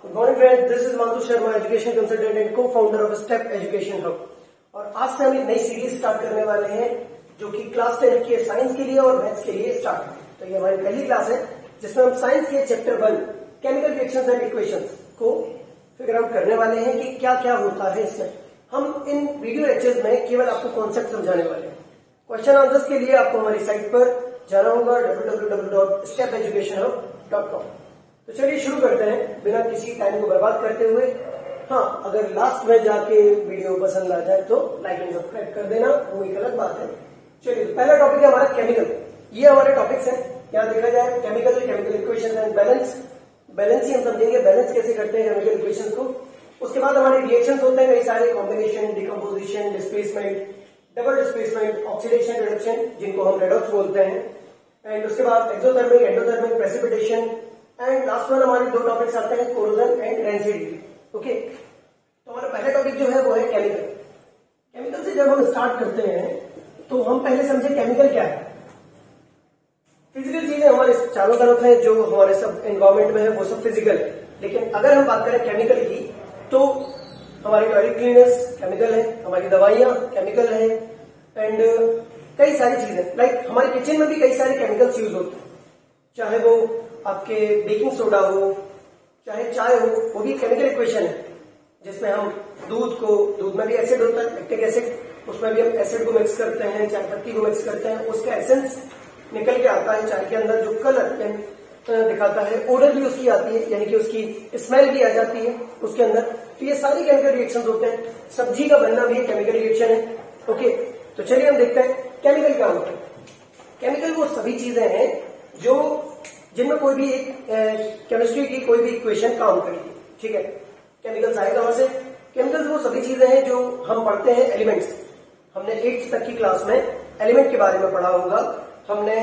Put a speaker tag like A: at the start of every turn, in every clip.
A: Good morning friends, this is Mansu Sharma, education consultant and co founder of step education hub. और आज से हम एक नई सीरीज स्टार्ट करने वाले हैं जो कि क्लास 10 के साइंस के लिए और मैथ्स के लिए स्टार्ट है। तो ये हमारी पहली क्लास है जिसमें हम साइंस के chapter 1 chemical reactions and equations को फिगर आउट करने वाले हैं कि क्या क्या होता है इसमें। हम इन वीडियो लेक्चर्स में केवल आपको कॉन्सेप्ट समझाने वाले हैं। क्वेश्चन आंसर्स के लिए आपको हमारी साइट पर जाना होगा www.stepeducationhub.com। तो चलिए शुरू करते हैं बिना किसी टाइम को बर्बाद करते हुए। हाँ, अगर लास्ट में जाके वीडियो पसंद आ जाए तो लाइक एंड सब्सक्राइब कर देना, वो एक अलग बात है। चलिए, तो पहला टॉपिक है हमारा केमिकल। ये हमारे टॉपिक्स हैं। यहाँ देखा जाए chemical equation and balance. Balance ही हम समझेंगे, बैलेंस कैसे करते हैं केमिकल इक्वेशन को। उसके बाद हमारे रिएक्शंस होते हैं कई सारे, combination, decomposition, displacement, double displacement, oxidation, reduction, जिनको हम रेडॉक्स बोलते हैं। एंड उसके बाद exothermic, endothermic, precipitation and last में हमारे दो टॉपिक्स आते हैं, कोरोजन एंड रेंसिडिटी। ओके, तो हमारा पहला टॉपिक जो है वो है केमिकल। केमिकल से जब हम स्टार्ट करते हैं तो हम पहले समझे केमिकल क्या है। फिजिकल चीजें हमारे चारों तरफ है, जो हमारे सब एनवायरमेंट में है वो सब फिजिकल है। लेकिन अगर हम बात करें केमिकल की तो हमारी टॉयलेट क्लीनर्स केमिकल है, हमारी दवाइयां केमिकल है एंड कई सारी चीजें, लाइक हमारे किचन में भी कई सारे केमिकल्स यूज होते हैं। चाहे वो आपके बेकिंग सोडा हो, चाहे चाय हो, वो भी केमिकल इक्वेशन है जिसमें हम दूध में भी एसिड होता है, लैक्टिक एसिड, उसमें भी हम एसिड को मिक्स करते हैं, चाय पत्ती को मिक्स करते हैं, उसका एसेंस निकल के आता है चाय के अंदर, जो कलर दिखाता है, ओडर भी उसकी आती है, यानी कि उसकी स्मेल भी आ जाती है उसके अंदर। तो ये सारी केमिकल रिएक्शंस होते हैं। सब्जी का बनना भी केमिकल रिएक्शन है। ओके, तो चलिए हम देखते हैं केमिकल क्या होता है। केमिकल वो सभी चीजें हैं जो जिनमें कोई भी एक केमिस्ट्री की कोई भी इक्वेशन काम करेगी। ठीक है, केमिकल्स आए कहां से? केमिकल्स वो सभी चीजें हैं जो हम पढ़ते हैं एलिमेंट्स। हमने 8th तक की क्लास में एलिमेंट के बारे में पढ़ा होगा। हमने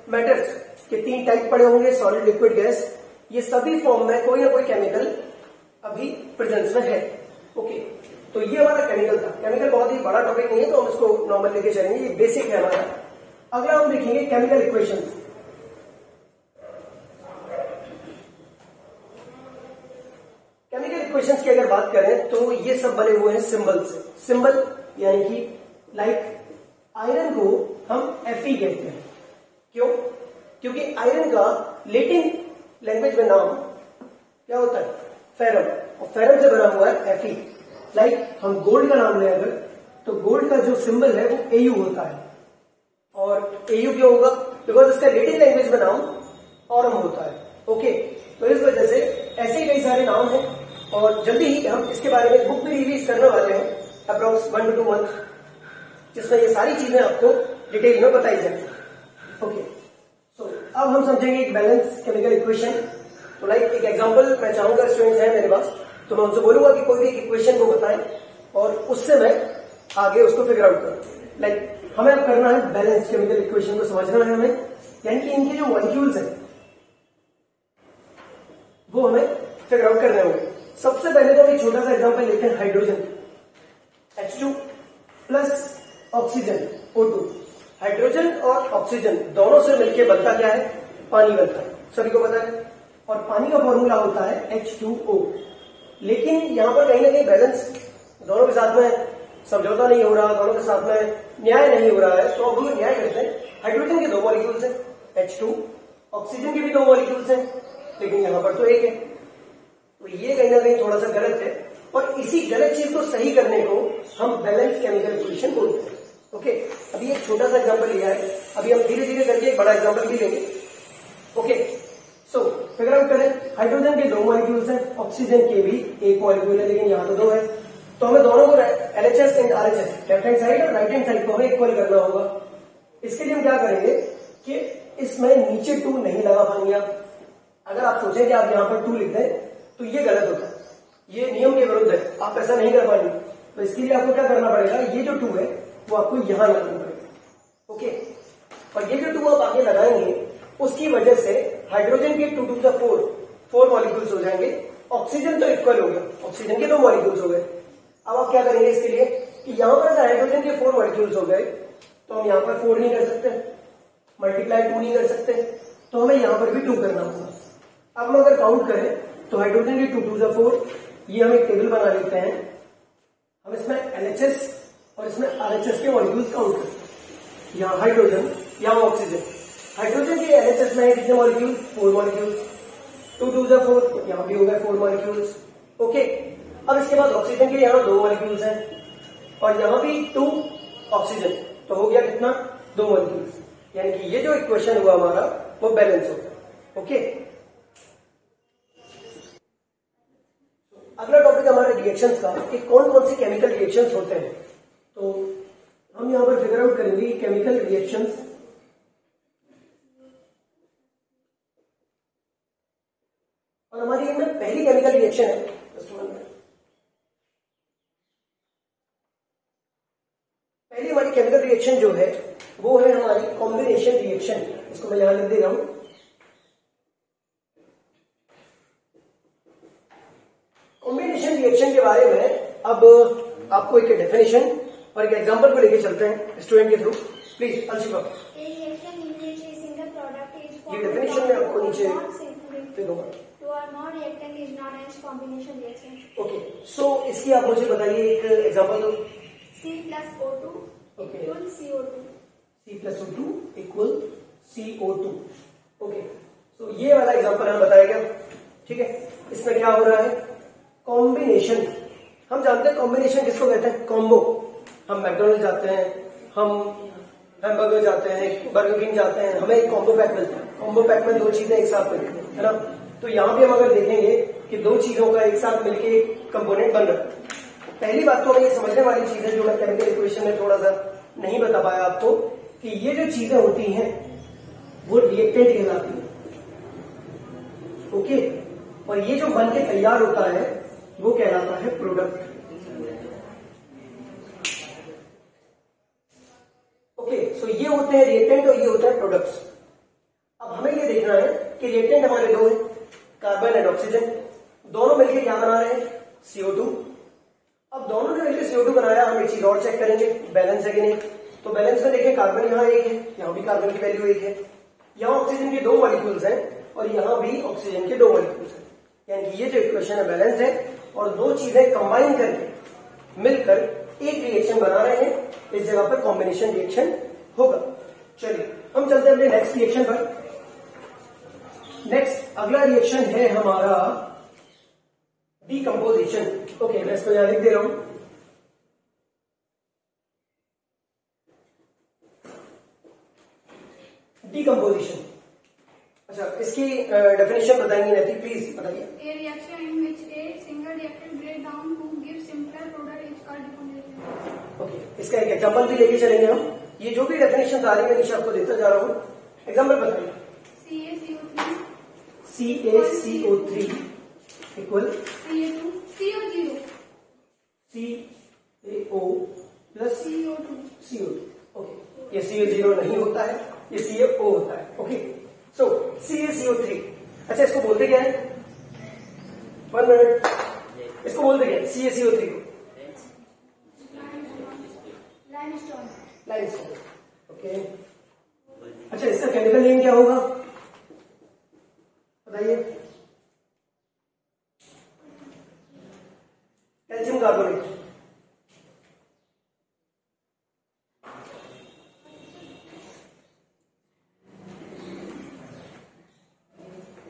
A: मैटर्स के 3 टाइप पढ़े होंगे, सॉलिड, लिक्विड, गैस। ये सभी फॉर्म में कोई ना कोई केमिकल अभी प्रेजेंस में है। ओके, तो ये हमारा केमिकल था। केमिकल बहुत ही बड़ा टॉपिक नहीं है तो हम इसको नॉर्मल लेके चलेंगे, ये बेसिक है हमारा। अगला हम देखेंगे केमिकल इक्वेशंस। केमिकल इक्वेशंस की अगर बात करें तो ये सब बने हुए हैं सिंबल से। सिंबल यानी कि लाइक आयरन को हम Fe कहते हैं। क्यों? क्योंकि आयरन का लैटिन लैंग्वेज में नाम क्या होता है? फेरम, और फेरम से बना हुआ है Fe। लाइक हम गोल्ड का नाम लें अगर, तो गोल्ड का जो सिंबल है वो Au होता है। और Au क्यों होगा? बिकॉज इसका लैटिन लैंग्वेज में नाम ऑरम होता है। ओके, तो इस वजह से ऐसे ही कई सारे नाम हैं और जल्दी ही हम इसके बारे में बुक भी रिलीज करने वाले हैं, अप्रॉक्स 1 to 2 मंथ, जिसमें ये सारी चीजें आपको डिटेल में बताई जाएंगी। ओके, सो अब हम समझेंगे एक बैलेंस केमिकल इक्वेशन। तो लाइक एक एग्जांपल मैं चाहूंगा, स्टूडेंट्स हैं मेरे पास, तो मैं उनसे बोलूंगा कि कोई भी एक इक्वेशन को बताएं और उससे मैं आगे उसको फिगर आउट करूं। लाइक हमें अब करना है बैलेंस केमिकल इक्वेशन को समझना है हमें, यानी कि इनके जो मॉलिक्यूल्स हैं वो हमें फिगर आउट करने होंगे। सबसे पहले तो हम एक छोटा सा एग्जांपल लेते हैं, hydrogen H2 plus oxygen O2। Hydrogen और ऑक्सीजन दोनों से मिलकर बनता क्या है? पानी बनता है, सभी को पता है। और पानी का फॉर्मूला होता है H2O। लेकिन यहां पर कहीं ना कहीं बैलेंस, दोनों के साथ में समझौता नहीं हो रहा, दोनों के साथ में न्याय नहीं हो रहा है। तो अब हम न्याय करते हैं। हाइड्रोजन के 2 मॉलिक्यूल्स हैं H2, ऑक्सीजन के भी 2 मॉलिक्यूल्स हैं, लेकिन यहां पर तो एक है। तो ये कहीं ना कहीं थोड़ा सा गलत है, और इसी गलत चीज को सही करने को हम बैलेंस केमिकल इक्वेशन बोलते हैं। ओके, अभी एक छोटा सा एग्जांपल लिया है, अभी हम धीरे धीरे करके एक बड़ा एग्जांपल भी लेंगे। ओके, सो फिगर आउट करें। हाइड्रोजन के 2 मॉलिक्यूल्स हैं, ऑक्सीजन के भी 1 मॉलिक्यूल है, लेकिन यहां तो 2 है। तो हमें दोनों को LHS and RHS, left hand side और राइट हैंड साइड को हमें इक्वल करना होगा। इसके लिए हम क्या करेंगे कि इसमें नीचे 2 नहीं लगा पाएंगे आप। अगर आप सोचें कि आप यहां पर 2 लिख दें तो ये गलत होता है, ये नियम के विरुद्ध है, आप ऐसा नहीं कर पाएंगे। तो इसके लिए आपको क्या करना पड़ेगा, ये जो 2 है वो आपको यहां लगाना पड़ेगा। ओके, और ये जो 2 आप आगे लगाएंगे उसकी वजह से हाइड्रोजन के 2 2 4 मॉलिक्यूल्स हो जाएंगे। ऑक्सीजन तो इक्वल हो गया, ऑक्सीजन के 2 मॉलिक्यूल्स हो गए। अब आप क्या करेंगे इसके लिए कि यहां पर हाइड्रोजन के 4 मॉलिक्यूल्स हो गए, तो हम यहां पर 4 नहीं कर सकते, मल्टीप्लाई 2 नहीं कर सकते, तो हमें यहां पर भी 2 करना होगा। अब हम अगर काउंट करें तो हाइड्रोजन की 2 2 जा 4, ये हम एक टेबल बना लेते हैं। हम इसमें LHS और इसमें RHS के मॉलिक्यूल्स काउंट करते हैं। यहाँ हाइड्रोजन, यहाँ ऑक्सीजन। हाइड्रोजन के LHS में है कितने मॉलिक्यूल? 4 मॉलिक्यूल्स। 2 2 जा 4, यहाँ भी हो गए 4 मॉलिक्यूल्स। ओके, अब इसके बाद ऑक्सीजन के यहाँ 2 मॉलिक्यूल्स हैं और यहाँ भी 2 ऑक्सीजन, तो हो गया कितना? 2 मॉलिक्यूल्स। यानी कि ये जो इक्वेशन हुआ हमारा वो बैलेंस हो गया। ओके, अगला टॉपिक हमारे रिएक्शंस का कि कौन कौन सी केमिकल रिएक्शंस होते हैं। तो हम यहां पर फिगर आउट करेंगे केमिकल रिएक्शंस। और हमारी इनमें पहली केमिकल रिएक्शन है, पहली हमारी केमिकल रिएक्शन जो है वो है हमारी कॉम्बिनेशन रिएक्शन। इसको मैं यहां लिख दे रहा हूं। कॉम्बिनेशन रिएक्शन के बारे में अब आपको एक डेफिनेशन और एक एग्जांपल को लेके चलते हैं स्टूडेंट के थ्रू। प्लीज अंशिका, ये डेफिनेशन में आपको नीचे दे दूंगा। ओके, सो इसकी आप मुझे बताइए एक एग्जांपल दो।
B: C+O2 equal CO2।
A: C+O2 equal CO2। Okay, सो ये वाला एग्जांपल हमें बताया गया। ठीक है, इसमें क्या हो रहा है? कॉम्बिनेशन। हम जानते हैं कॉम्बिनेशन किसको कहते हैं? कॉम्बो। हम मैकडॉनल्ड जाते हैं, हम हैमबर्गर जाते हैं, बर्गर किंग जाते हैं, हमें एक कॉम्बो पैक मिलता है। कॉम्बो पैक में 2 चीजें एक साथ मिलती है ना। तो यहाँ भी हम अगर देखेंगे कि 2 चीजों का एक साथ मिलके कंपोनेंट बन रहा है। पहली बात तो हमें ये समझने वाली चीज है जो मैं केमिकल इक्वेशन में थोड़ा सा नहीं बता पाया आपको, कि ये जो चीजें होती हैं वो रिएक्टेंट कहलाती है। ओके, और ये जो बन के तैयार होता है वो कहलाता है प्रोडक्ट। ओके, सो ये होते हैं रिएक्टेंट और ये होते हैं प्रोडक्ट्स। अब हमें ये देखना है कि रिएक्टेंट हमारे 2 हैं, कार्बन एंड ऑक्सीजन। दोनों मिलकर क्या बना रहे हैं? CO2। अब दोनों ने मिलकर CO2 बनाया। हम एक चीज और चेक करेंगे, बैलेंस है कि नहीं। तो बैलेंस में देखें, कार्बन यहाँ 1 है, यहाँ भी कार्बन की वैल्यू 1 है, यहाँ ऑक्सीजन के 2 मॉलिक्यूल्स हैं और यहाँ भी ऑक्सीजन के 2 मॉलिक्यूल्स हैं। यानी कि ये जो इक्वेशन है बैलेंस है और 2 चीजें कंबाइन करके मिलकर एक रिएक्शन बना रहे हैं। इस जगह पर कॉम्बिनेशन रिएक्शन होगा। चलिए हम चलते हैं अपने नेक्स्ट रिएक्शन पर। नेक्स्ट अगला रिएक्शन है हमारा डीकंपोजिशन। ओके, मैं इसको यहां लिख दे रहा हूं। डीकंपोजिशन। अच्छा, इसकी डेफिनेशन बताएंगे नैतिक, प्लीज बताइए।
B: A reaction in which a single reactant break down to give simpler product is called decomposition।
A: Okay, इसका एक एग्जांपल भी लेके चलेंगे हम। ये जो भी डेफिनेशन आ रही है नीचे आपको देता जा रहा हूं। एग्जांपल बताइए। CaCO3 equal
B: CO2
A: CaO plus
B: CO2।
A: Okay, ये CO0 नहीं होता है, ये CaO होता है। ओके, सो CaCO3। अच्छा, इसको बोलते क्या है? 1 मिनट, इसको बोलते क्या है? CaCO3 को लाइमस्टोन। ओके, अच्छा, इसका केमिकल नेम क्या होगा बताइए? Calcium carbonate.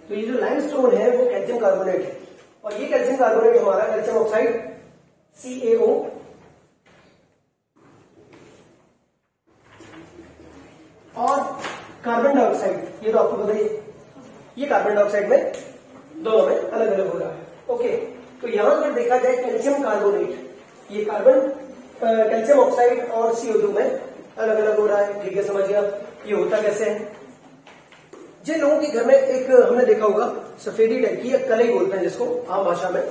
A: तो ये जो लाइमस्टोन है वो कैल्शियम कार्बोनेट है और ये कैल्शियम कार्बोनेट हमारा कैल्शियम ऑक्साइड CaO और कार्बन डाइऑक्साइड, ये तो आपको बताइए, ये कार्बन डाइऑक्साइड में दोनों में अलग अलग हो रहा है। ओके, तो यहां अगर देखा जाए कैल्शियम कार्बोनेट, ये कार्बन कैल्शियम ऑक्साइड और CO2 में अलग अलग हो रहा है। ठीक है, समझ गया। ये होता कैसे है? जिन लोगों के घर में एक हमने देखा होगा सफेदी टाइप की, कलई बोलते हैं जिसको आम भाषा में,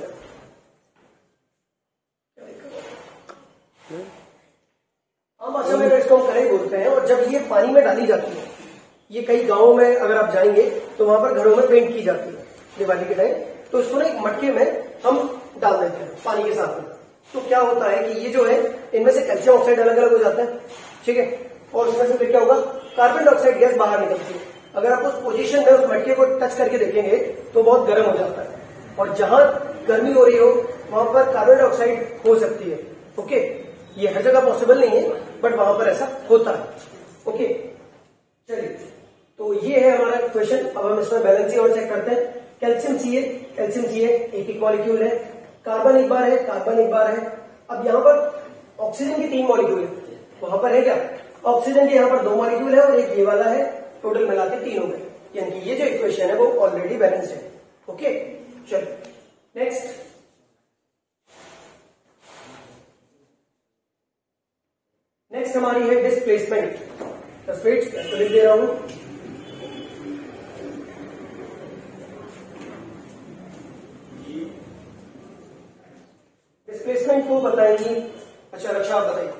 A: आम भाषा में इसको हम कलई बोलते हैं। और जब ये पानी में डाली जाती है, ये कई गांवों में अगर आप जाएंगे तो वहां पर घरों में पेंट की जाती है दिवाली के टाइम, तो उसको ना एक मटके में हम डाल देते हैं पानी के साथ में। तो क्या होता है कि ये जो है इनमें से कैल्शियम ऑक्साइड अलग अलग हो जाता है। ठीक है, और उसमें से फिर क्या होगा? कार्बन डाइऑक्साइड गैस बाहर निकलती है। अगर आप उस पोजीशन में उस मटके को टच करके देखेंगे तो बहुत गर्म हो जाता है। और जहां गर्मी हो रही हो वहां पर कार्बन डाइऑक्साइड हो सकती है। ओके, ये हर जगह पॉसिबल नहीं है बट वहां पर ऐसा होता है। ओके, चलिए तो ये है हमारा क्वेश्चन। अब हम इसमें बैलेंस और चेक करते हैं। कैल्शियम सी एक ही मॉलिक्यूल है, कार्बन एक बार है, कार्बन एक बार है। अब यहाँ पर ऑक्सीजन की 3 मॉलिक्यूल है, वहां पर है क्या? ऑक्सीजन के यहाँ पर 2 मॉलिक्यूल है और एक ये वाला है, टोटल मिला के 3 हो गए, यानी कि ये जो इक्वेशन है वो ऑलरेडी बैलेंस्ड है। ओके, चलो नेक्स्ट हमारी है डिस्प्लेसमेंट। तो लिख दे रहा हूं, डिस्प्लेसमेंट को बताएंगी। अच्छा रक्षा आप बताइए।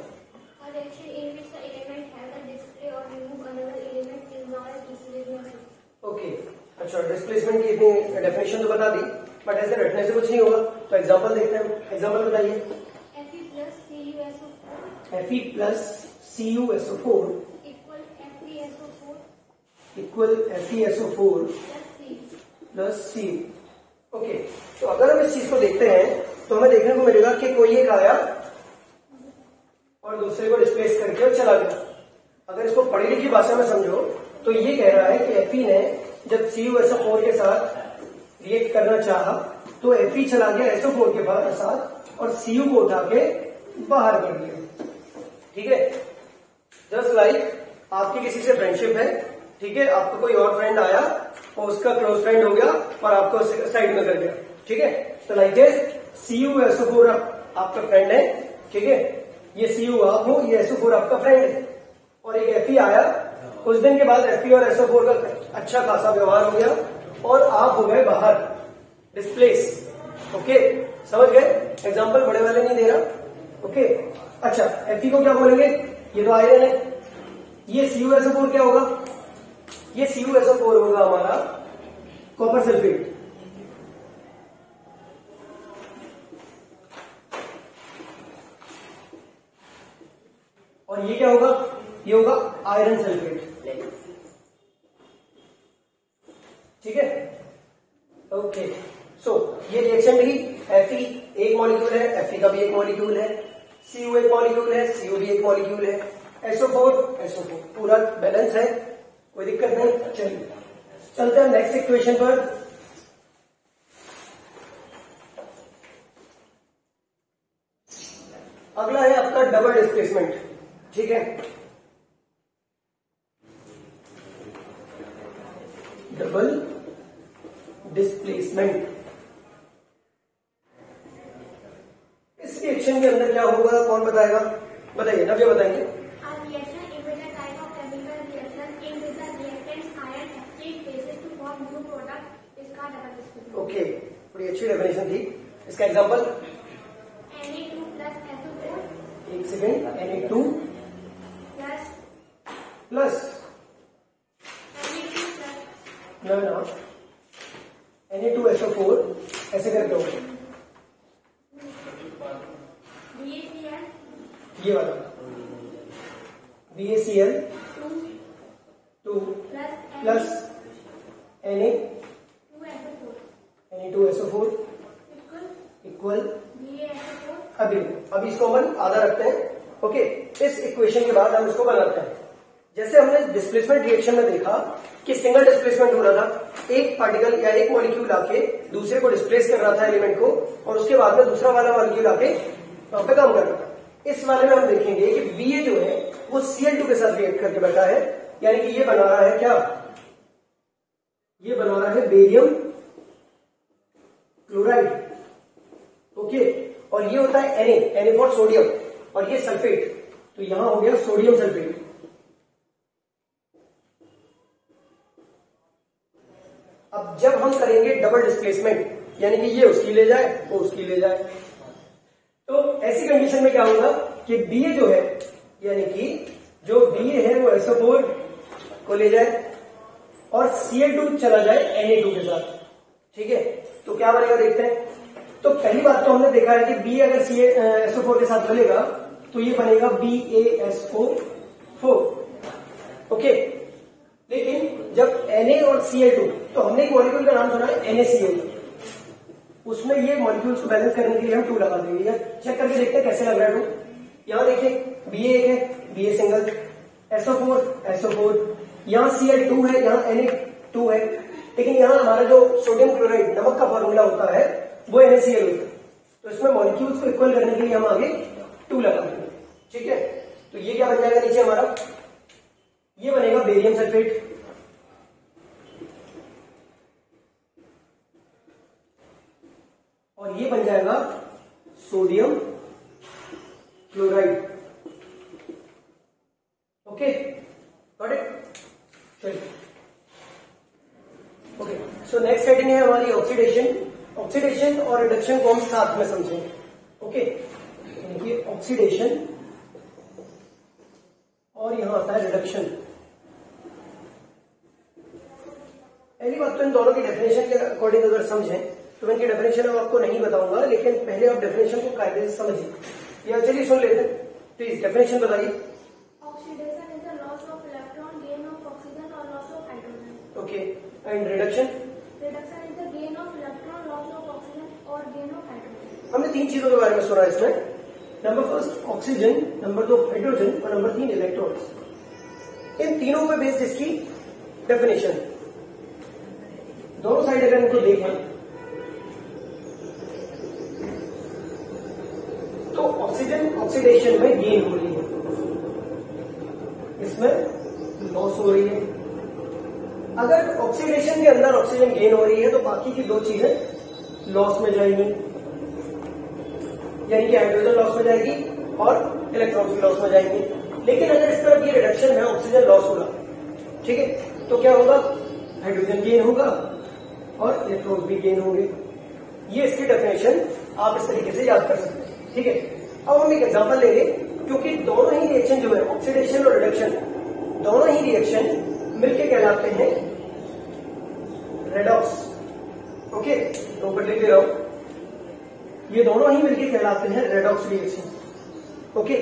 A: ओके, अच्छा डिस्प्लेसमेंट की इतनी डेफिनेशन तो बता दी बट ऐसे रटने से कुछ नहीं होगा, तो एग्जांपल देखते हैं। एग्जांपल बताइए। Fe plus CuSO4 equal FeSO4 plus Cu। Okay, तो अगर हम इस चीज को देखते हैं तो हमें देखने को मिलेगा कि कोई एक आया और दूसरे को डिस्प्लेस करके और चला गया। अगर इसको पढ़ी लिखी भाषा में समझो तो ये कह रहा है कि Fe ने जब CuSO4 के साथ रिएक्ट करना चाहा तो Fe चला गया SO4 के साथ और Cu को उठा के बाहर कर दिया। ठीक है, जस्ट लाइक आपकी किसी से फ्रेंडशिप है, ठीक है, आपको कोई और फ्रेंड आया और उसका क्लोज फ्रेंड हो गया और आपको साइड में कर दिया। ठीक है, तो लाइक CuSO4 आपका फ्रेंड है, ठीक है, ये Cu आप हो, ये SO4 आपका फ्रेंड है और एक Fe आया। कुछ दिन के बाद Fe और SO4 का अच्छा खासा व्यवहार हो गया और आप हो गए बाहर, डिस्प्लेस। ओके, समझ गए? एग्जाम्पल बड़े वाले नहीं दे रहा। ओके, अच्छा Fe को क्या बोलेंगे? ये तो आयरन है। ये CuSO4 क्या होगा? ये CuSO4 होगा हमारा कॉपर सल्फेट। और ये क्या होगा? ये होगा आयरन सल्फेट। ठीक है, ओके, सो ये रिएक्शन रही। Fe एक मॉलिक्यूल है, Fe का भी एक मॉलिक्यूल है, Cu एक मॉलिक्यूल है, Cu भी एक मॉलिक्यूल है, SO4 पूरा बैलेंस है, कोई दिक्कत नहीं। चलिए चलते हैं नेक्स्ट इक्वेशन पर। अगला है आपका डबल डिस्प्लेसमेंट। ठीक है, डबल डिस्प्लेसमेंट। इस रिएक्शन के अंदर क्या होगा, कौन बताएगा? बताइए, नव्या बताएंगे। ओके, बड़ी अच्छी डेफिनेशन थी। इसका एग्जांपल?
B: Na2 plus SO4।
A: एक सेकेंड, Na2 प्लस ना Na2SO4 ऐसे करके होगा। ये वाला BaCl 2 प्लस Na2SO4 इक्वल। अभी इसको हम आधा रखते हैं। ओके, इस इक्वेशन के बाद हम इसको बनाते हैं। जैसे हमने डिस्प्लेसमेंट रिएक्शन में देखा कि सिंगल डिस्प्लेसमेंट हो रहा था, एक पार्टिकल या एक मॉलिक्यूल आके दूसरे को डिस्प्लेस कर रहा था एलिमेंट को, और उसके बाद में दूसरा वाला मॉलिक्यूल आके वहां पे काम कर रहा था। इस वाले में हम देखेंगे कि Ba जो है वो Cl2 के साथ रिएक्ट करके बैठा है, यानी कि ये बना रहा है क्या? ये बना रहा है बेरियम क्लोराइड। ओके, और ये होता है Na फॉर सोडियम, और ये सल्फेट, तो यहां हो गया सोडियम सल्फेट। अब जब हम करेंगे डबल डिस्प्लेसमेंट, यानी कि ये उसकी ले जाए, वो उसकी ले जाए, तो ऐसी कंडीशन में क्या होगा कि Ba जो है, यानी कि जो Ba है वो SO4 को ले जाए और Cl2 चला जाए Na2 के साथ। ठीक है, तो क्या बनेगा देखते हैं। तो पहली बात तो हमने देखा है कि B अगर SO4 के साथ बनेगा तो ये बनेगा BaSO4। ओके, लेकिन जब Na और Cl2, तो हमने एक मॉलिक्यूल का नाम सुना है NaCl, उसमें ये मॉलिक्यूल्स को बैलेंस करने के लिए हम 2 लगा देंगे। या चेक करके देखते हैं कैसे लग रहा है 2। यहाँ देखिए Ba एक है, Ba सिंगल, SO4, यहाँ Cl2 है, यहाँ Na2 है, लेकिन यहाँ हमारा जो सोडियम क्लोराइड नमक का फॉर्मूला होता है वो NaCl होता है। तो इसमें मॉलिक्यूल्स को इक्वल करने के लिए हम आगे 2 लगा देंगे। ठीक है, तो ये क्या बन जाएगा नीचे हमारा, ये बनेगा बेरियम सल्फेट, और ये बन जाएगा sodium chloride. Okay, got it. चलिए, ओके, सो नेक्स्ट हेडिंग है हमारी ऑक्सीडेशन और रिडक्शन को हम साथ में समझेंगे। ओके, देखिए ऑक्सीडेशन और यहां आता है रिडक्शन। पहली बात तो इन दोनों की डेफिनेशन के अकॉर्डिंग अगर समझें तो मैं इनकी डेफिनेशन अब आपको नहीं बताऊंगा, लेकिन पहले आप डेफिनेशन को कायदे से समझिए। या चलिए सुन लेते हैं, प्लीज डेफिनेशन बताइए।
B: Oxidation is the loss of electron, gain of oxygen और loss of hydrogen.
A: Okay, and reduction?
B: Reduction is the gain of electron, loss of oxygen और गेन ऑफ हाइड्रोजन।
A: हमने 3 चीजों के बारे में सुना इसमें। Number first oxygen, number 2 hydrogen और नंबर 3 इलेक्ट्रॉन्स। इन तीनों पे बेस्ड इसकी डेफिनेशन। दोनों साइड अगर इनको देखें तो ऑक्सीजन ऑक्सीडेशन में गेन हो रही है, इसमें लॉस हो रही है। अगर ऑक्सीडेशन के अंदर ऑक्सीजन गेन हो रही है तो बाकी की 2 चीजें लॉस में जाएंगी, यानी कि हाइड्रोजन लॉस में जाएगी और इलेक्ट्रॉन्स भी लॉस में जाएंगे। लेकिन अगर इस तरह की रिडक्शन है, ऑक्सीजन लॉस होगा, ठीक है, तो क्या होगा, हाइड्रोजन गेन होगा और इलेक्ट्रॉन्स भी गेन होंगे। ये इसकी डेफिनेशन आप इस तरीके से याद कर सकते हैं। ठीक है, अब हम एक एग्जांपल लेंगे, क्योंकि दोनों ही रिएक्शन जो है ऑक्सीडेशन और रिडक्शन, दोनों ही रिएक्शन मिलके कहलाते हैं रेडॉक्स। ओके, तो ऊपर लिख दे रहा हूं, ये दोनों ही मिलके कहलाते हैं रेडॉक्स रिएक्शन। ओके,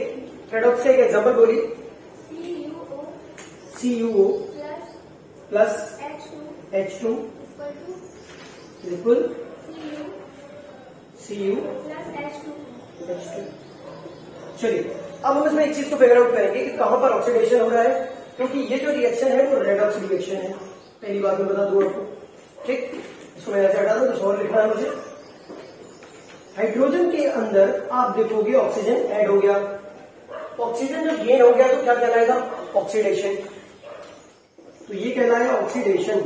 A: रेडॉक्स का एक एग्जांपल बोलिए। CuO प्लस H2 बिल्कुल Cu H2। चलिए, अब हम इसमें एक चीज को फिगर आउट करेंगे कि कहां पर ऑक्सीडेशन हो रहा है, क्योंकि ये जो रिएक्शन है वो रेडॉक्स रिएक्शन है। पहली बात मैं बता दूं आपको, ठीक, इसको मैं ऐसे हटा दूं, कुछ और लिखना है मुझे। हाइड्रोजन के अंदर आप देखोगे ऑक्सीजन ऐड हो गया, ऑक्सीजन जब गेन हो गया तो क्या कहलाएगा, ऑक्सीडेशन। तो ये कहलाएगा ऑक्सीडेशन।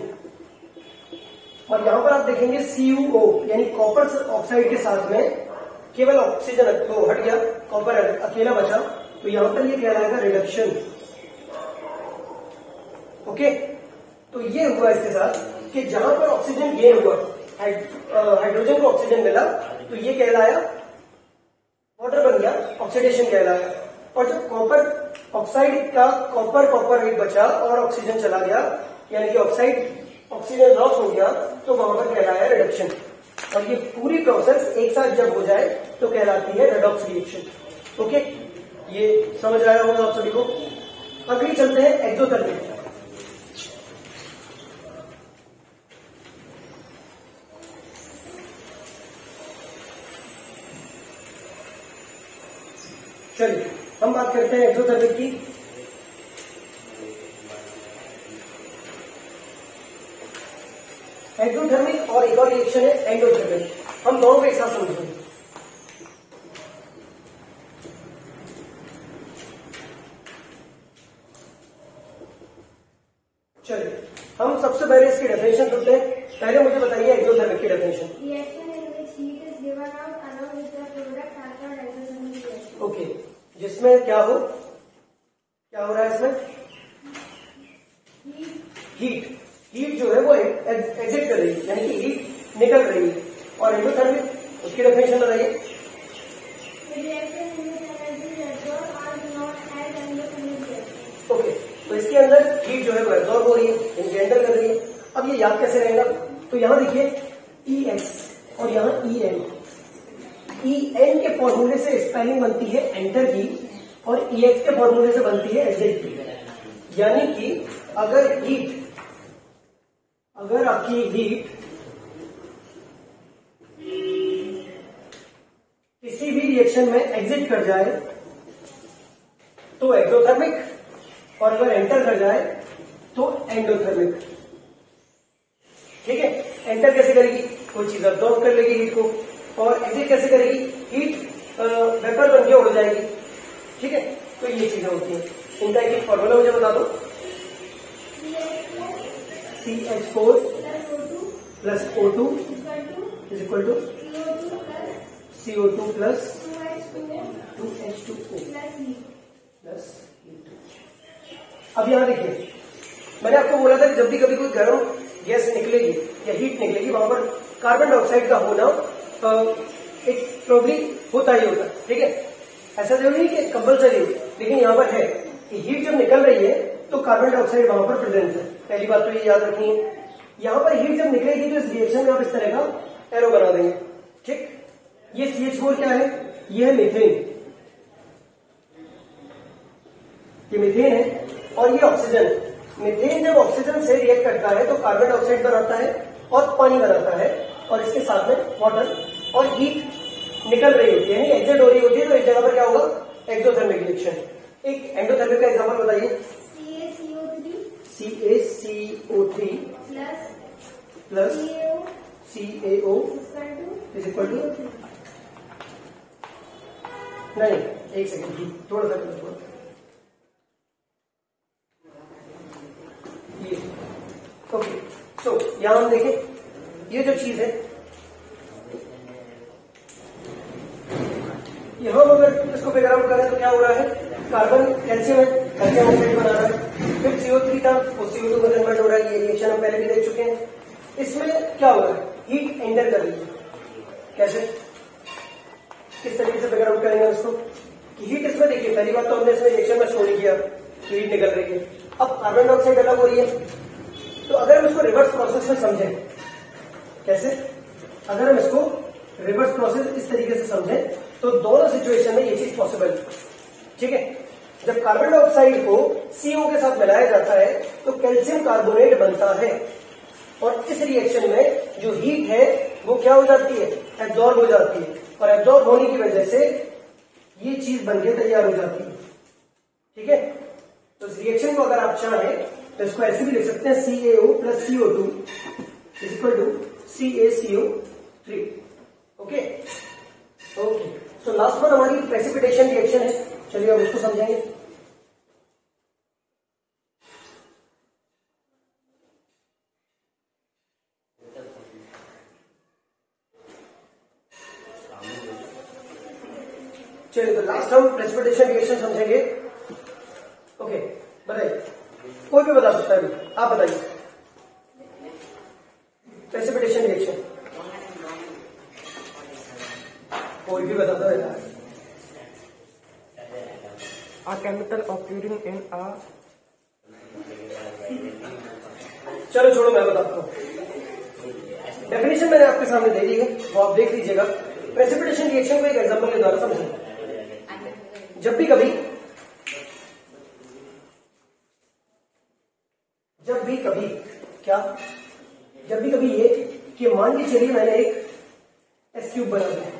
A: और यहां पर आप देखेंगे CuO यानी कॉपर ऑक्साइड के साथ में केवल ऑक्सीजन तो हट गया, कॉपर अकेला बचा, तो यहां पर ये कहलाएगा रिडक्शन। ओके, तो ये हुआ इसके साथ कि जहां पर ऑक्सीजन गेन हुआ, हाइड्रोजन को ऑक्सीजन मिला, तो ये कहलाया वाटर बन गया, ऑक्सीडेशन कहलाया। और जब कॉपर ऑक्साइड का कॉपर एक बचा और ऑक्सीजन चला गया, यानी कि ऑक्सीजन लॉस हो गया, तो वहां पर कहलाया रिडक्शन। और ये पूरी प्रोसेस एक साथ जब हो जाए तो कहलाती है रेडॉक्स रिएक्शन। ओके, ये समझ आया होगा आप सभी को। अगली चलते हैं एक्सोथर्मिक। चलिए, हम बात करते हैं एक्सोथर्मिक की। एक्सोथर्मिक और एक और रिएक्शन है एंडोथर्मिक। हम दोनों को एक साथ समझेंगे। चलिए, हम सबसे पहले इसकी डेफिनेशन सुनते हैं। पहले मुझे बताइए एक्सोथर्मिक की डेफिनेशन। ओके, जिसमें क्या हो रहा है इसमें, हीट जो है वो एग्जिट कर रही है, यानी कि हीट निकल रही है। और एंडोथर्मिक, उसकी डेफिनेशन बताइए। ओके, तो इसके अंदर हीट जो है वो एब्जॉर्ब हो रही है, यानी एंटर कर रही है। अब ये याद कैसे रहेगा, तो यहां देखिए EX और यहां EN के फॉर्मूले से स्पेलिंग बनती है एंटर की, और EX के फॉर्मूले से बनती है एग्जिट की। यानी कि अगर आपकी हीट किसी भी रिएक्शन में एग्जिट कर जाए तो एक्सोथर्मिक और अगर एंटर कर जाए तो एंडोथर्मिक। ठीक है, एंटर कैसे करेगी, कोई चीज अब्सॉर्ब कर लेगी हीट को, और एग्जिट कैसे करेगी, हीट वेपर बन के उड़ जाएगी। ठीक है, तो ये चीजें होती हैं। इनका एक फॉर्मूला मुझे बता दो, CH4 plus O2 is equal to CO2 plus 2H2O plus E2। अब यहां देखिए, मैंने आपको बोला था कि जब भी कभी कोई गर्म गैस निकलेगी या हीट निकलेगी, वहां पर कार्बन डाइऑक्साइड का होना एक प्रोबेबली होता ही होता है। ठीक है, ऐसा जरूरी नहीं कि कंपलसरी हो, लेकिन यहां पर है कि हीट जब निकल रही है तो कार्बन डाइऑक्साइड वहां पर प्रेजेंट है। पहली बात तो ये याद रखनी है। यहां पर हीट जब निकलेगी तो इस रिएक्शन में आप इस तरह का एरो बना देंगे। ठीक, ये CH4 क्या है, ये है मीथेन, ये मीथेन है, और ये ऑक्सीजन। मीथेन जब ऑक्सीजन से रिएक्ट करता है तो कार्बन डाइऑक्साइड बनाता है और पानी बनाता है, और इसके साथ में वाटर, और हीट निकल रही होती है, एग्जिट हो रही होती है, तो इस जगह पर क्या होगा, एक्सोथर्मिक रिएक्शन। एक एंडोथर्मिक का एग्जांपल बताइए। CaCO3 plus CaO is equal to, नहीं एक सेकेंड, थोड़ा सा थोड़ा, ये ओके। सो यहां हम देखें, ये जो चीज है, यहां अगर इसको फिगर आउट करें तो क्या हो रहा है, कार्बन कैल्शियम है, कैल्शियम ऑक्साइड बना रहा है, फिर CO3 था, वो CO2 में कन्वर्ट हो रहा है। ये रिएक्शन हम पहले भी देख चुके हैं। इसमें क्या हो रहा है, हीट एंटर कर रही है। कैसे, किस तरीके से फिगर आउट करेंगे उसको, कि हीट इसमें देखिए, पहली बात तो हमने इसमें रिएक्शन में शो नहीं किया, हीट निकल रही है। अब कार्बन डाइऑक्साइड अलग हो रही है, तो अगर हम इसको रिवर्स प्रोसेस में समझें, कैसे, अगर हम इसको रिवर्स प्रोसेस इस तरीके से समझें तो दोनों सिचुएशन में ये चीज पॉसिबल है। ठीक है, जब कार्बन डाइऑक्साइड को CO के साथ मिलाया जाता है तो कैल्शियम कार्बोनेट बनता है, और इस रिएक्शन में जो हीट है वो क्या हो जाती है, एब्जॉर्ब हो जाती है, और एब्जॉर्ब होने की वजह से ये चीज बनके तैयार हो जाती है। ठीक है, तो इस रिएक्शन को अगर आप चाहें तो इसको ऐसे भी लिख सकते हैं, CaO plus CO2 is equal to CaCO3। Okay okay, so last one हमारी प्रेसिपिटेशन रिएक्शन है। चलिए अब उसको समझेंगे। चलिए, तो लास्ट हम प्रेसिपिटेशन रिएक्शन समझेंगे। ओके, बताइए, कोई भी बता सकता है, आप बताइए प्रेसिपिटेशन रिएक्शन, कोई भी बताता है।
C: A chemical occurring in a,
A: चलो छोड़ो, मैं बताता हूँ। डेफिनेशन मैंने आपके सामने दे दी है, वो आप देख लीजिएगा। प्रेसिपिटेशन रिएक्शन को एक एग्जांपल के द्वारा समझें। जब भी कभी क्या, जब भी कभी ये कि मान के चलिए मैंने एक टेस्ट ट्यूब बना दिया।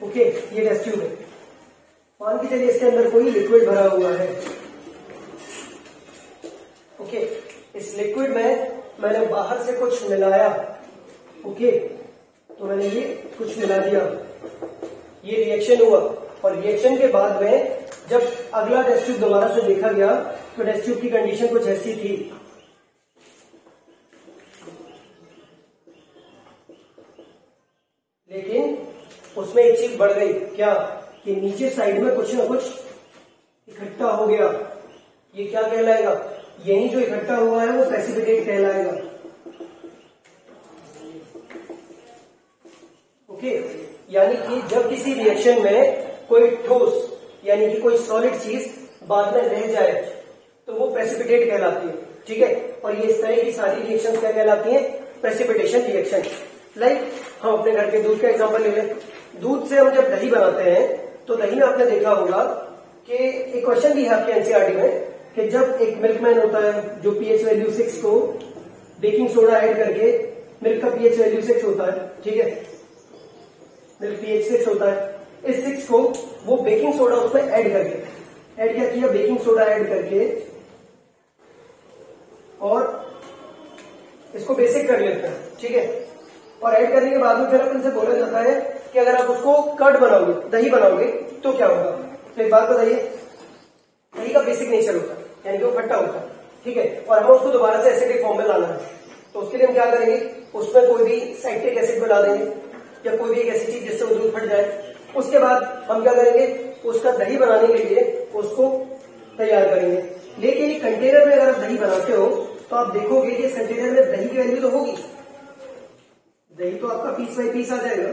A: ओके, ये टेस्ट ट्यूब है, मान के चलिए इसके अंदर कोई लिक्विड भरा हुआ है। ओके, इस लिक्विड में मैंने बाहर से कुछ मिलाया। ओके, तो मैंने ये कुछ मिला दिया, ये रिएक्शन हुआ, और रिएक्शन के बाद में जब अगला टेस्ट ट्यूब दोबारा से देखा गया तो टेस्ट ट्यूब की कंडीशन कुछ ऐसी थी। लेकिन उसमें एक चीज बढ़ गई, क्या, कि नीचे साइड में कुछ ना कुछ इकट्ठा हो गया। ये क्या कहलाएगा, यही जो इकट्ठा हुआ है वो प्रेसिपिटेट कहलाएगा। ओके, यानी कि जब किसी रिएक्शन में कोई ठोस यानी कि कोई सॉलिड चीज बाद में रह जाए तो वो प्रेसिपिटेट कहलाती है। ठीक है, और ये इस तरह की सारी रिएक्शन क्या कहलाती हैं, प्रेसिपिटेशन रिएक्शन। लाइक हम अपने घर के दूध का एग्जांपल ले लें। दूध से हम जब दही बनाते हैं तो दही में आपने देखा होगा कि एक क्वेश्चन भी है आपके एनसीईआरटी में कि जब एक मिल्कमैन होता है जो पीएच वैल्यू 6 को बेकिंग सोडा ऐड करके मिल्क का पीएच वैल्यू 6 होता है। ठीक है, pH 6 होता है। इस 6 को वो बेकिंग सोडा उसमें ऐड क्या किया, बेकिंग सोडा ऐड करके और इसको बेसिक कर लेते हैं, ठीक है। और ऐड करने के बाद में फिर अपन से बोला जाता है कि अगर आप उसको कर्ड बनाओगे, दही बनाओगे तो क्या होगा। तो एक बात बताइए, दही का बेसिक नेचर होता है यानी कि वो खट्टा होता है, ठीक है। और हमें उसको दोबारा से एसिडिक फॉर्म में लाना है, तो उसके लिए हम क्या करेंगे, उसमें कोई भी साइट्रिक एसिड मिला देंगे या कोई भी एक ऐसी चीज जिससे वो दूध फट जाए। उसके बाद हम क्या करेंगे, उसका दही बनाने के लिए उसको तैयार करेंगे। लेकिन ये कंटेनर में अगर आप दही बनाते हो तो आप देखोगे कि इस कंटेनर में दही की वैल्यू तो होगी, दही तो आपका पीस बाई पीस आ जाएगा,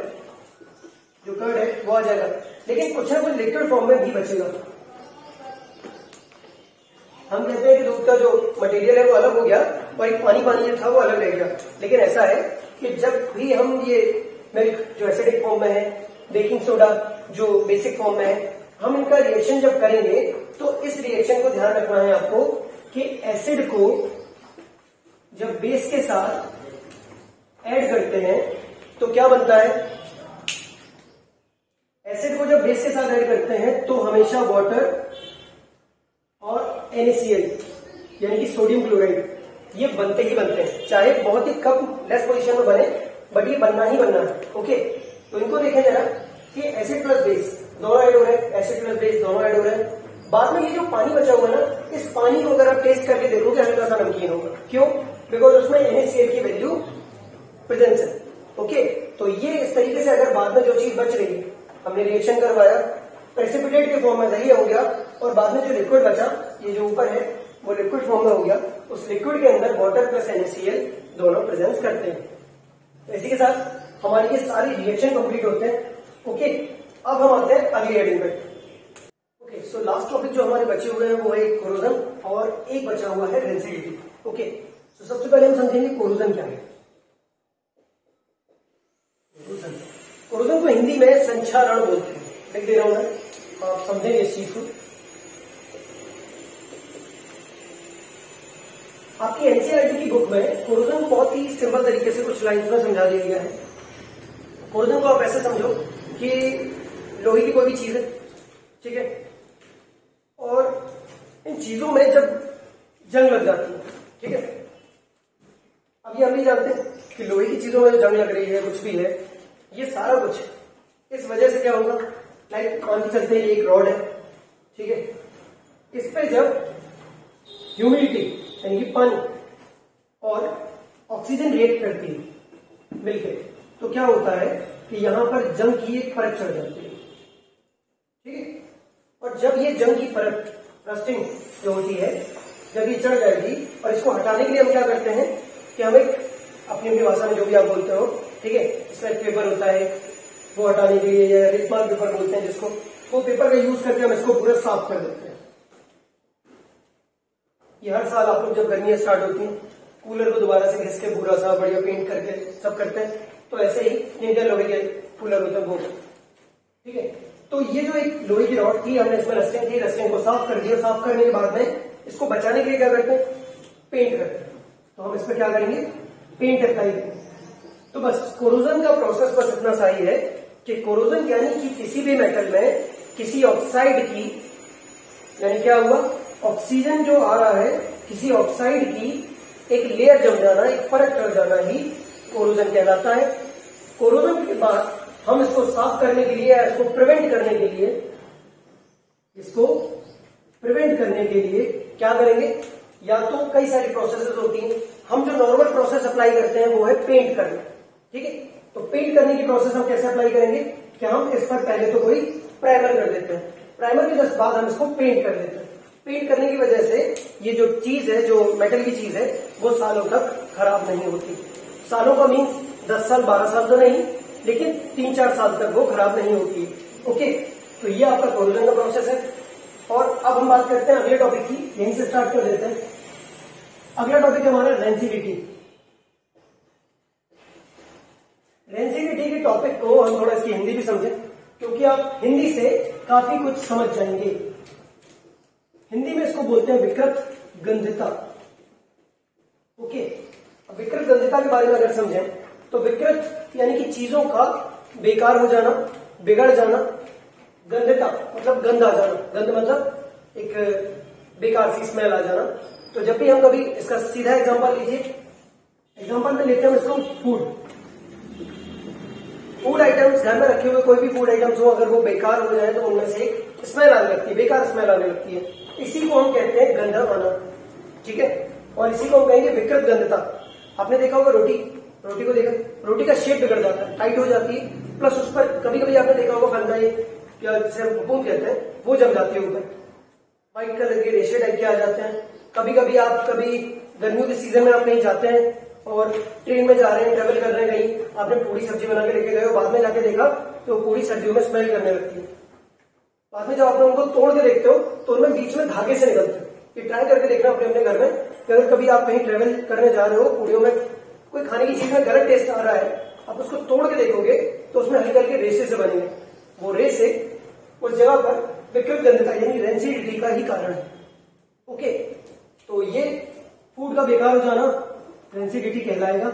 A: जो कर्ड है वो आ जाएगा, लेकिन कुछ ना कुछ लिक्विड फॉर्म में भी बचेगा। हम कहते हैं कि दूध का जो मटेरियल है वो अलग हो गया और एक पानी जो था वो अलग रह गया। लेकिन ऐसा है कि जब भी हम ये मिल्क जो एसिडिक फॉर्म में है, बेकिंग सोडा जो बेसिक फॉर्म में है, हम इनका रिएक्शन जब करेंगे तो इस रिएक्शन को ध्यान रखना है आपको कि एसिड को जब बेस के साथ ऐड करते हैं तो क्या बनता है, एसिड को जब बेस के साथ ऐड करते हैं तो हमेशा वाटर और NaCl यानी कि सोडियम क्लोराइड ये बनते ही बनते हैं, चाहे बहुत ही कम लेस पोजीशन में बने, बट ये बनना ही बनना है। ओके, तो इनको देखें जरा कि एसिड प्लस बेस दोनों ऐड हो रहे हैं, एसिड प्लस बेस दोनों ऐड हो रहे हैं। बाद में ये जो पानी बचा हुआ है ना, इस पानी को अगर आप टेस्ट करके देखोगे हल्का सा नमकीन होगा। क्यों? बिकॉज उसमें NaCl की वैल्यू प्रेजेंस है। ओके, तो ये इस तरीके से अगर बाद में जो चीज बच रही है, हमने रिएक्शन करवाया, प्रेसिपिटेट के फॉर्म में दही हो गया और बाद में जो लिक्विड बचा, ये जो ऊपर है वो लिक्विड फॉर्म में हो गया, उस लिक्विड के अंदर वाटर प्लस NaCl दोनों प्रेजेंस करते हैं। तो इसी के साथ हमारी ये सारी रिएक्शन कंप्लीट होते हैं। ओके, अब हम आते हैं अगली हेडिंग पे। ओके, सो लास्ट टॉपिक जो हमारे बचे हुए हैं वो है कोरोजन और एक बचा हुआ है रेंसिडिटी। ओके, तो सबसे पहले हम समझेंगे कोरोजन क्या है। कोरोजन को हिंदी में संक्षारण बोलते हैं, लिख दे रहा हूं मैं, आप समझेंगे इस चीज को। आपकी एनसीईआरटी की बुक में कोरोजन को बहुत ही सिंपल तरीके से कुछ लाइन्स में समझा दिया गया है। कोरोजन को आप ऐसे समझो कि लोहे की कोई भी चीज है, ठीक है, और इन चीजों में जब जंग लग जाती है, ठीक है, अब ये हम नहीं जानते कि लोहे की चीजों में जो जंग लग रही है, कुछ भी है, ये सारा कुछ इस वजह से क्या होगा, लाइक मान के चलते हैं एक रॉड है, ठीक है, इस पे जब ह्यूमिडिटी यानी कि पानी और ऑक्सीजन रिएक्ट करती है मिलकर, तो क्या होता है कि यहां पर जंग की एक परत चढ़ जाती है, ठीक है। और जब ये जंग की परत रस्टिंग जो होती है, जब ये चढ़ जाएगी और इसको हटाने के लिए हम क्या करते हैं कि हम एक अपनी भाषा में जो भी आप बोलते हो, ठीक है, इसमें पेपर होता है, वो हटाने के लिए या रेतमाल पेपर बोलते हैं जिसको, वो पेपर का यूज करके हम इसको पूरा साफ कर देते हैं। ये हर साल आप लोग जब गर्मियां स्टार्ट होती हैं, कूलर को दोबारा से घिस के पूरा सा बढ़िया पेंट करके सब करते हैं, तो ऐसे ही जिनके लोहे के कूलर होते हैं वो, ठीक है। तो ये जो एक लोहे की रॉड थी, हमने इसमें रस्टिंग थी, रस्टिंग को साफ कर दिया, साफ करने के बाद में इसको बचाने के लिए क्या करते हैं, पेंट करते हैं। तो हम इसमें क्या करेंगे, पेंट अप्लाई करेंगे। तो बस कोरोजन का प्रोसेस बस इतना सा ही है कि कोरोजन यानी कि किसी भी मेटल में किसी ऑक्साइड की, यानी क्या हुआ, ऑक्सीजन जो आ रहा है, किसी ऑक्साइड की एक लेयर जम जाना, एक परत चढ़ जाना ही कोरोजन कहलाता है। कोरोजन के बाद हम इसको साफ करने के लिए, इसको प्रिवेंट करने के लिए, इसको प्रिवेंट करने के लिए क्या करेंगे, या तो कई सारी प्रोसेसेस होती हैं। हम जो नॉर्मल प्रोसेस अप्लाई करते हैं वो है पेंट करना, ठीक है। तो पेंट करने की प्रोसेस हम कैसे अप्लाई करेंगे कि हम इस पर पहले तो कोई प्राइमर कर देते हैं, प्राइमर के जस्ट बाद हम इसको पेंट कर देते हैं। पेंट करने की वजह से ये जो चीज है, जो मेटल की चीज है, वो सालों तक खराब नहीं होती। सालों का मीन्स 10 साल 12 साल तो नहीं, लेकिन 3-4 साल तक वो खराब नहीं होती है। ओके, तो ये आपका कोरोजन का प्रोसेस है। और अब हम बात करते हैं अगले टॉपिक की, यहीं से स्टार्ट कर देते हैं। अगला टॉपिक हमारा रेंसिडिटी। रेंसिडिटी के टॉपिक को हम थोड़ा इसकी हिंदी भी समझें, क्योंकि आप हिंदी से काफी कुछ समझ जाएंगे। हिंदी में इसको बोलते हैं विकृत गंधिता। ओके, अब विकृत गंधिता के बारे में अगर समझें तो विकृत यानी कि चीजों का बेकार हो जाना, बिगड़ जाना, गंधता मतलब गंध आ जाना, गंध मतलब एक बेकार सी स्मेल आ जाना। तो जब भी हम कभी इसका सीधा एग्जांपल लीजिए, एग्जांपल में लेते हैं इसको फूड आइटम्स, घर में रखे हुए कोई भी फूड आइटम्स हो, अगर वो बेकार हो जाए तो उनमें से एक स्मेल आने लगती है, बेकार स्मेल आने लगती है। इसी को हम कहते हैं गंधा आना, ठीक है। और इसी को हम कहेंगे विकृत गंधता। आपने देखा होगा रोटी को देखा, रोटी का शेप बिगड़ जाता है, टाइट हो जाती है, प्लस उस पर कभी कभी आपने देखा होगा फंडाई या जिसे हम फफूंद कहते हैं वो जम जाती है, ऊपर व्हाइट कलर के रेशे टाइप के आ जाते हैं। कभी कभी गर्मियों के सीजन में आप कहीं जाते हैं और ट्रेन में जा रहे हैं, ट्रेवल कर रहे हैं कहीं, आपने पूरी सब्जी बना के लेके गए हो, बाद में जाके देखा तो पूरी सर्दियों में स्मेल करने लगती है। बाद में जब आप उनको तोड़ के देखते हो तो उनमें बीच में धागे से निकलते हैं। ये ट्राई करके देखना अपने घर में कि अगर कभी आप कहीं ट्रेवल करने जा रहे हो, पूड़ियों में कोई खाने की चीज में गलत टेस्ट आ रहा है, आप उसको तोड़ के देखोगे तो उसमें हल्के हल्के रेसे से बनेंगे। वो रेसे उस जगह पर विकृत गंधता यानी रेंसिडिटी का ही कारण है। ओके, तो ये फूड का बेकार हो जाना रेंसिडिटी कहलाएगा।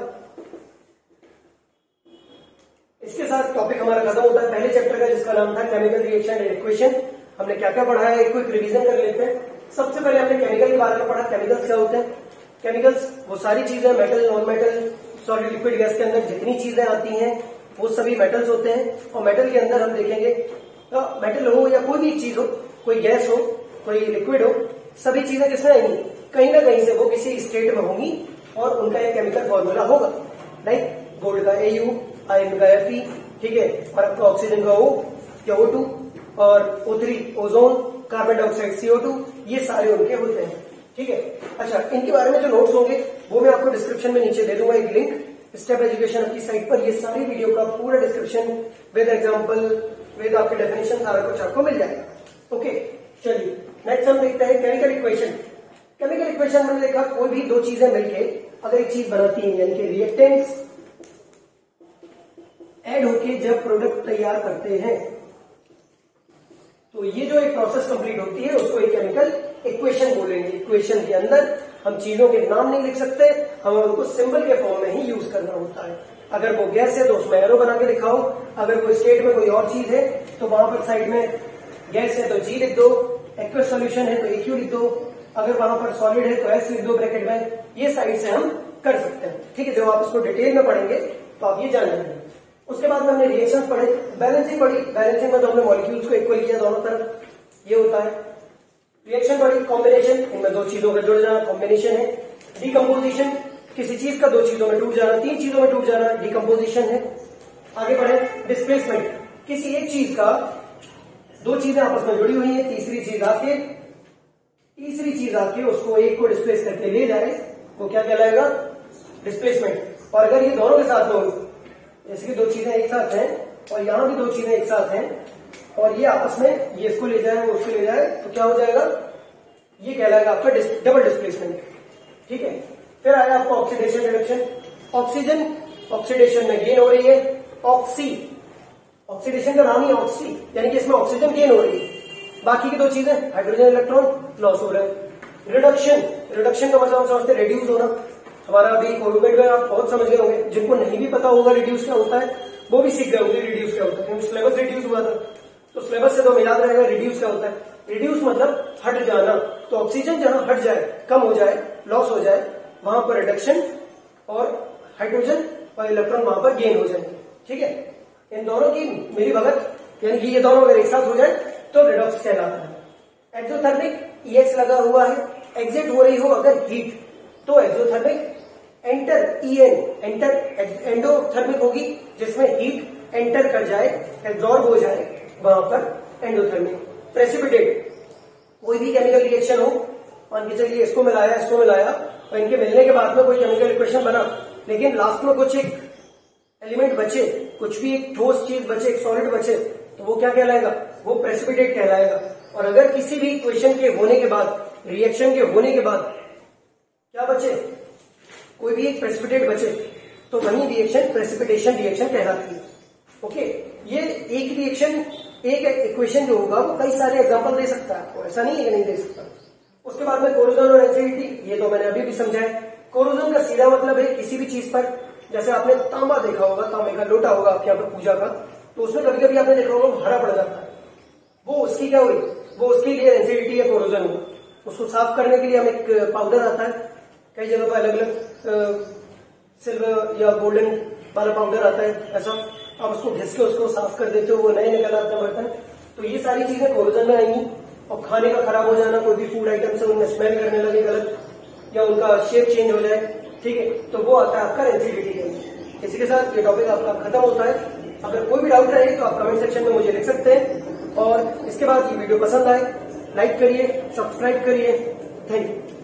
A: इसके साथ टॉपिक हमारा खत्म होता है पहले चैप्टर का, जिसका नाम था केमिकल रिएक्शन एंड इक्वेशन। हमने क्या क्या पढ़ा है, एक क्विक रिवीजन कर लेते हैं। सबसे पहले हमने केमिकल के बारे में पढ़ा। केमिकल्स क्या होते हैं? केमिकल्स वो सारी चीजें, metal, non metal, solid, liquid, gas के अंदर जितनी चीजें आती हैं वो सभी मेटल्स होते हैं। और मेटल के अंदर हम देखेंगे तो मेटल हो या कोई भी चीज हो, कोई गैस हो, कोई लिक्विड हो, सभी चीजें किसमें आएंगी? कहीं ना कहीं से वो किसी स्टेट में होंगी और उनका एक केमिकल फॉर्मूला होगा। लाइक गोल्ड का Au, आयरन का Fe, ठीक है, और आपका ऑक्सीजन का O या O2 और O3 ozone, carbon dioxide CO2, ये सारे उनके होते हैं, ठीक है। अच्छा, इनके बारे में जो नोट्स होंगे वो मैं आपको डिस्क्रिप्शन में नीचे दे दूंगा एक लिंक, स्टेप एजुकेशन की साइट पर। ये सारी वीडियो का पूरा डिस्क्रिप्शन विद एग्जांपल, विद आपके डेफिनेशन, सारा कुछ आपको मिल जाएगा। ओके, चलिए नेक्स्ट हम देखते हैं केमिकल इक्वेशन। केमिकल इक्वेशन हमने देखा कोई भी दो चीजें मिलके अगर एक चीज बनाती है, यानी कि रिएक्टेंट्स ऐड होके जब प्रोडक्ट तैयार करते हैं, तो ये जो एक प्रोसेस कंप्लीट होती है उसको एक केमिकल इक्वेशन बोलेंगे। इक्वेशन के अंदर हम चीजों के नाम नहीं लिख सकते, हमें उनको सिंबल के फॉर्म में ही यूज करना होता है। अगर वो गैस है तो उसमें एरो बना के लिखाओ, अगर कोई स्टेट में कोई और चीज है तो वहां पर साइड में गैस है तो G लिख दो, एक्वस सॉल्यूशन है तो AQ लिख दो, अगर वहां पर सॉलिड है तो S लिख दो ब्रैकेट में। ये साइड से हम कर सकते हैं, ठीक है। जब आप इसको डिटेल में पढ़ेंगे तो आप ये जान जाएंगे। उसके बाद में हमने रिएक्शंस पढ़े, बैलेंसिंग पढ़ी। बैलेंसिंग में तो हमने मॉलिक्यूल्स को इक्वल किया दोनों तरफ, ये होता है। रिएक्शन पढ़ी, कॉम्बिनेशन, इनमें दो चीजों का जुड़ जाना कॉम्बिनेशन है। डिकम्पोजिशन, किसी चीज का दो चीजों में टूट जाना, तीन चीजों में टूट जाना डिकम्पोजिशन है। आगे बढ़े, डिस्प्लेसमेंट, किसी एक चीज का दो चीजें आपस में जुड़ी हुई है, तीसरी चीज आके उसको एक को डिस्प्लेस करके ले जाए, वो क्या कहलाएगा? डिस्प्लेसमेंट। और अगर ये दोनों के साथ हो, जैसे कि दो चीजें एक साथ हैं और यहां भी दो चीजें एक साथ हैं और ये आपस में ये इसको ले जाए वो उसको ले जाए, तो क्या हो जाएगा? ये कहलाएगा आपका डबल डिस्प्लेसमेंट, ठीक है। फिर आया आपका ऑक्सीडेशन रिडक्शन। ऑक्सीजन ऑक्सीडेशन में गेन हो रही है, ऑक्सीडेशन का नाम ही ऑक्सी, यानी कि इसमें ऑक्सीजन गेन हो रही है। बाकी की दो चीजें हाइड्रोजन इलेक्ट्रॉन लॉस हो रहे हैं। रिडक्शन का मतलब हम समझते हैं रिड्यूस होना। हमारा अभी कोविड में आप बहुत समझ गए होंगे, जिनको नहीं भी पता होगा रिड्यूस क्या होता है वो भी सीख गए होंगे रिड्यूस क्या होता है, क्योंकि सिलेबस रिड्यूस हुआ था तो सिलेबस से तो याद रहेगा रिड्यूस क्या होता है। रिड्यूस मतलब हट जाना, तो ऑक्सीजन जहां हट जाए, कम हो जाए, लॉस हो जाए, वहां पर रिडक्शन, और हाइड्रोजन और इलेक्ट्रॉन वहां पर गेन हो जाएंगे, ठीक है। इन दोनों की मिली भगत, यानी कि ये दोनों अगर एक साथ हो जाए तो रिडॉक्स कहलाता है। एक्सोथर्मिक, EX लगा हुआ है, एग्जिट हो रही हो अगर हीट तो एक्सोथर्मिक। एंडोथर्मिक होगी जिसमें हीट एंटर कर जाए, एब्जॉर्ब हो जाए, वहां पर एंडोथर्मिक। प्रेसिपिटेट, कोई भी केमिकल रिएक्शन हो, मान के चलिए इसको मिलाया और इनके मिलने के बाद में कोई केमिकल इक्वेशन बना, लेकिन लास्ट में कुछ एक एलिमेंट बचे, कुछ भी एक ठोस चीज बचे, एक सॉलिड बचे, तो वो क्या कहलाएगा? वो प्रेसिपिटेट कहलाएगा। और अगर किसी भी इक्वेशन के होने के बाद, रिएक्शन के होने के बाद क्या बचे? कोई भी एक प्रेसिपिटेट बचे, तो वही रिएक्शन प्रेसिपिटेशन रिएक्शन कहलाती है। ओके, ये एक रिएक्शन, एक इक्वेशन जो होगा वो कई सारे एग्जांपल दे सकता है आपको, ऐसा नहीं है कि नहीं दे सकता। उसके बाद में कोरोजन और एसिडिटी, ये तो मैंने अभी भी समझा है। कोरोजन का सीधा मतलब है किसी भी चीज पर जैसे आपने तांबा देखा होगा, तांबे का लोटा होगा आपके यहाँ पे पूजा का, तो उसमें कभी कभी आपने देखा होगा हरा पड़ जाता है। वो उसकी क्या हुई, वो उसके लिए एसिडिटी या कोरोजन हुआ। उसको साफ करने के लिए हम एक पाउडर आता है, कई जगह पर अलग अलग सिल्वर या गोल्डन वाला पाउडर आता है, ऐसा आप उसको घिस के उसको साफ कर देते हो, वो नए निकल आता है बर्तन। तो ये सारी चीजें कोरोजन में आएंगी। और खाने का खराब हो जाना, कोई भी फूड आइटम से उनमें स्मेल करने लगे गलत, या उनका शेप चेंज हो जाए, ठीक है, तो वो आता है आपका एसिडिटी का। इसी के साथ ये टॉपिक आपका खत्म होता है। अगर कोई भी डाउट रहे तो आप कमेंट सेक्शन में मुझे लिख सकते हैं। और इसके बाद ये वीडियो पसंद आए लाइक करिए, सब्सक्राइब करिए। Thank you.